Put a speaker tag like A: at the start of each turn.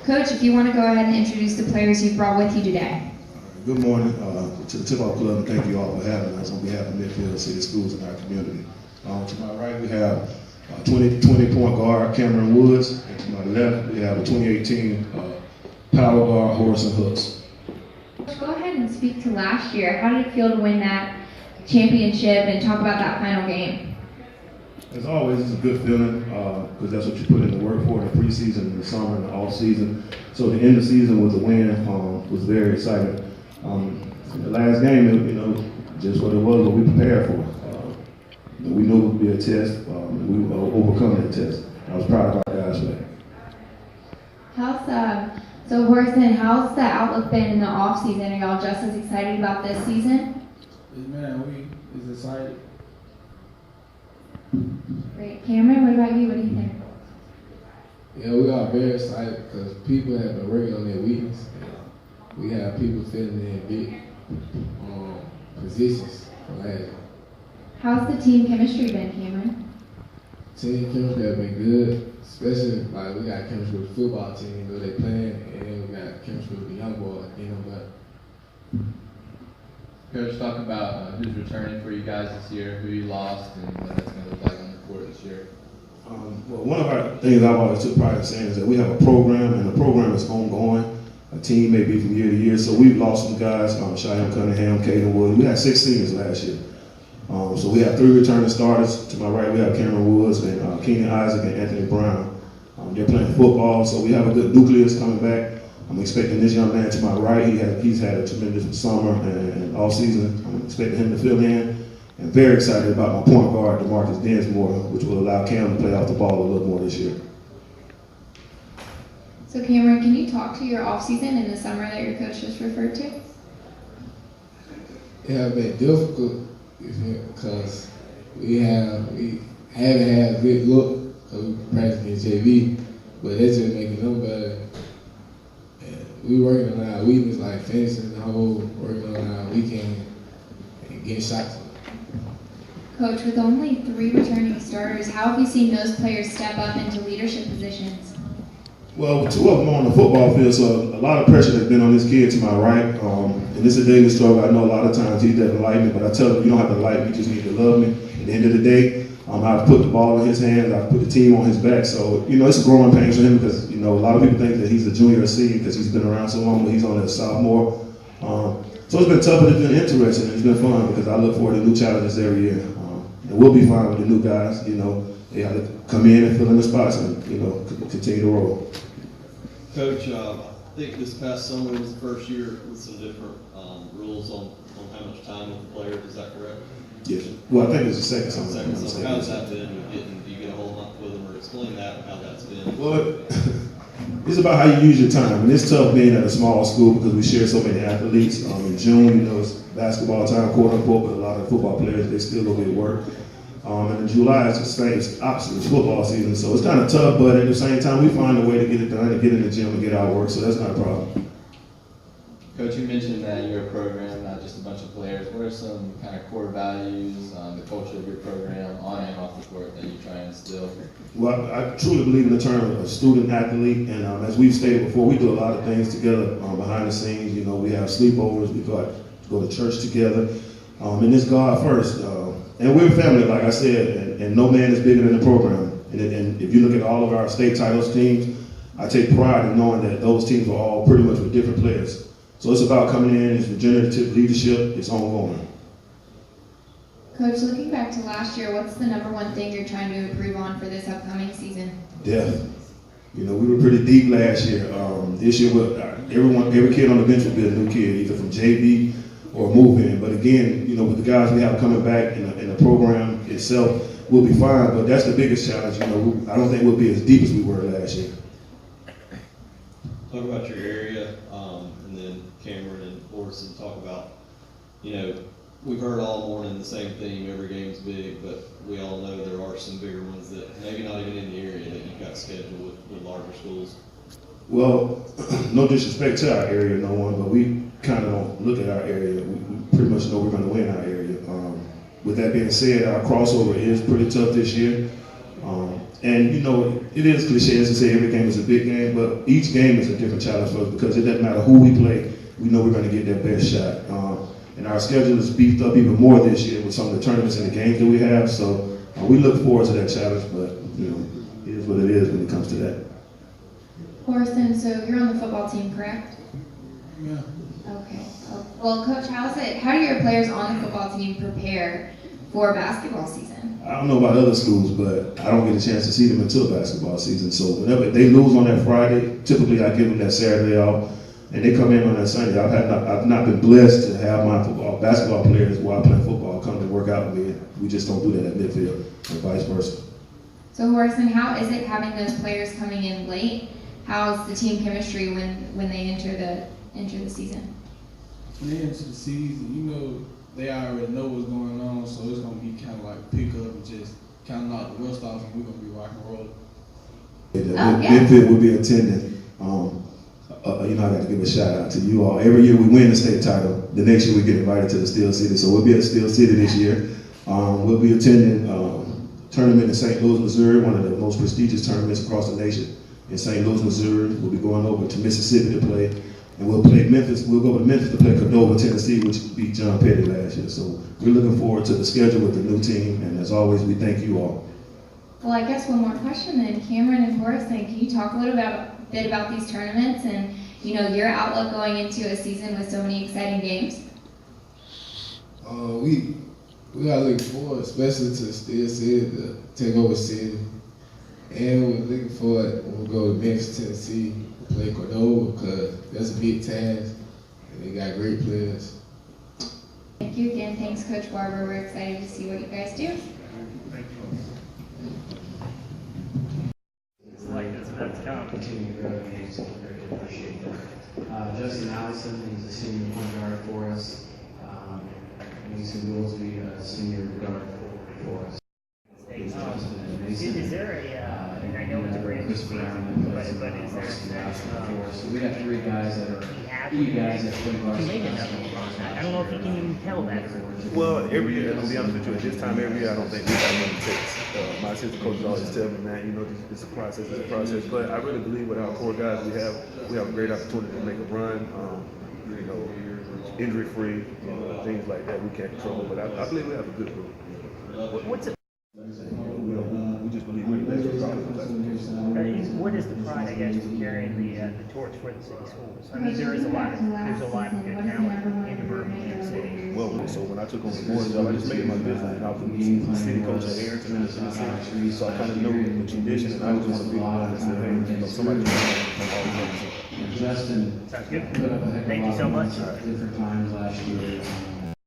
A: Coach, if you want to go ahead and introduce the players you've brought with you today.
B: Good morning to the Tip-Off Club, and thank you all for having us on behalf of Midfield City Schools in our community. To my right, we have 20-point guard Cameron Woods, and to my left, we have a 2018 power guard Horace Hooks.
A: Go ahead and speak to last year. How did it feel to win that championship and talk about that final game?
B: As always, it's a good feeling because that's what you put in the work for in the preseason, in the summer, and the off season. So the end of the season was a win. Was very exciting. In the last game, just what it was, what we prepared for. We knew it would be a test. We would overcome that test. I was proud of our guys for that.
A: So Horace, how's the outlook been in the off season? Are y'all just as excited about this season?
C: Man, we is excited.
A: Great. Cameron, what about you? What do you think?
C: Yeah, we are very excited because people have been working on their weakness. We have people filling in big positions for last year.
A: How's the team chemistry been, Cameron?
C: Team chemistry have been good, especially like we got chemistry with the football team, where they playing, and then we got chemistry with the young boys,
D: Coach, talk about who's returning for you guys this year, who you lost, and what that's going to look like on the court this year.
B: Well, one of our things I've always took pride in saying is that we have a program, and the program is ongoing. A team may be from year to year, so we've lost some guys, Cheyenne Cunningham, Caden Wood. We had 6 seniors last year. So we have 3 returning starters. To my right, we have Cameron Woods and Keenan Isaac and Anthony Brown. They're playing football, so we have a good nucleus coming back. I'm expecting this young man to my right. He's had a tremendous summer and all season. I'm expecting him to fill in. And very excited about my point guard, DeMarcus Densmore, which will allow Cam to play off the ball a little more this year.
A: So Cameron, can you talk to your off season and the summer that your coach just referred to?
C: It has been difficult because we haven't had a good look because we practicing JV, but that's just making them better. We working on our weakness, like finishing the hole, working on our weekend, and getting shots.
A: Coach, with only 3 returning starters, how have you seen those players step up into leadership positions?
B: Well, 2 of them on the football field, so a lot of pressure has been on this kid to my right. And it's a daily struggle. I know a lot of times he doesn't like me, but I tell him, you don't have to like me, you just need to love me. At the end of the day, I've put the ball in his hands, I've put the team on his back. So, it's a growing pain for him because, a lot of people think that he's a junior or senior because he's been around so long, but he's on a sophomore. So it's been tough, but it's been interesting and it's been fun because I look forward to new challenges every year. And we'll be fine with the new guys, they have to come in and fill in the spots and, continue to roll.
E: Coach, I think this past summer was the first year with some different rules on how much time with the players. Is that correct?
B: Yes. Well, I think it's the second summer.
E: Second summer. How's that been with getting? Do you get a whole lot with them, or explain that how that's been?
B: Well, it's about how you use your time, and it's tough being at a small school because we share so many athletes. In June, it's basketball time, quote unquote, but a lot of football players they still go get work. And in July, it's the same, it's opposite, it's football season, so it's kind of tough, but at the same time, we find a way to get it done and get in the gym and get our work, so that's not a problem.
D: Coach, you mentioned that you're a program, not just a bunch of players. What are some kind of core values, the culture of your program, on and off the court, that you try and instill?
B: Well, I truly believe in the term of student athlete, and as we've stated before, we do a lot of things together behind the scenes. We have sleepovers, we go to church together, and it's God first. And we're a family, like I said, and no man is bigger than the program. And if you look at all of our state titles teams, I take pride in knowing that those teams are all pretty much with different players. So it's about coming in, it's regenerative leadership, it's ongoing.
A: Coach, looking back to last year, what's the number one thing you're trying to improve on for this upcoming season?
B: Depth. We were pretty deep last year. This year, every kid on the bench will be a new kid, either from JV or move in. But again, with the guys we have coming back in the program itself, we'll be fine. But that's the biggest challenge. I don't think we'll be as deep as we were last year.
E: Talk about your area, and then Cameron and Orson talk about, we've heard all morning the same theme, every game's big, but we all know there are some bigger ones that maybe not even in the area that you've got scheduled with larger schools.
B: Well, no disrespect to our area, no one, but we kind of don't look at our area. We pretty much know we're going to win our area. With that being said, our crossover is pretty tough this year. And you know, it is cliche to say every game is a big game, but each game is a different challenge for us because it doesn't matter who we play, we know we're going to get that best shot. And our schedule is beefed up even more this year with some of the tournaments and the games that we have. So we look forward to that challenge, but you know, it is what it is when it comes to that.
A: Orson, so you're on the football team, correct?
C: Yeah.
A: Okay. Well, Coach, how do your players on the football team prepare for basketball season?
B: I don't know about other schools, but I don't get a chance to see them until basketball season. So whenever they lose on that Friday, typically I give them that Saturday off, and they come in on that Sunday. I've not been blessed to have my basketball players while playing football come to work out with me. We just don't do that at Midfield, and vice versa.
A: So, Orson, how is it having those players coming in late? How's the team chemistry when they enter the season?
F: When they enter the season, you know, they already know what's going on, so it's going to be kind of like pick up and just kind of knock the rust off, and we're going to be rock and roll.
B: Midfield will be attending. You know, I got to give a shout out to you all. Every year we win the state title. The next year we get invited to the Steel City, so we'll be at Steel City this year. We'll be attending a tournament in St. Louis, Missouri, one of the most prestigious tournaments across the nation in St. Louis, Missouri. We'll be going over to Mississippi to play. And we'll play Memphis. We'll go to Memphis to play Cordova, Tennessee, which beat John Petty last year. So we're looking forward to the schedule with the new team. And as always, we thank you all.
A: Well, I guess one more question then. Cameron and Horace, can you talk a little bit about these tournaments and, you know, your outlook going into a season with so many exciting games?
C: We are looking forward, especially to Steel City, to take over City. And we're looking forward when we go to Memphis, Tennessee, to play Cordova, because that's a big task, and they got great players.
A: Thank you again. Thanks, Coach Barber. We're excited to see what you guys do.
G: Continue to grow the game, so we very appreciate that. Justin Allison, he's a senior point guard for us. Mason Goolsby, a senior guard for us.
H: Is there and I know it's a brand new season, but is there
G: So we got three guys that are key guys that play
H: you made another one. I don't know if you can even tell that.
I: Well, every year, I'll be honest with you, at this time every year, I don't think we have many takes. My assistant coaches always tell me, man, you know, it's a process, But I really believe with our core guys we have a great opportunity to make a run, you know, injury-free, things like that we can't control. But I believe we have a good group.
H: What's it?
B: We just believe we're the best.
H: What is the pride, I guess, of carrying the torch for the city schools? I mean, there's a lot of good talent in the Birmingham city.
I: Well, so when I took on the board job, I just made it my business, and I was the city coach at Arrington in Tennessee. So I kind of know the tradition, and I just want to be the one that said, hey, you know, somebody's going to always represent.
G: Justin
H: Sounds good.
G: put up a heck of a
H: Thank you so
G: lot
H: much.
G: of different times last year.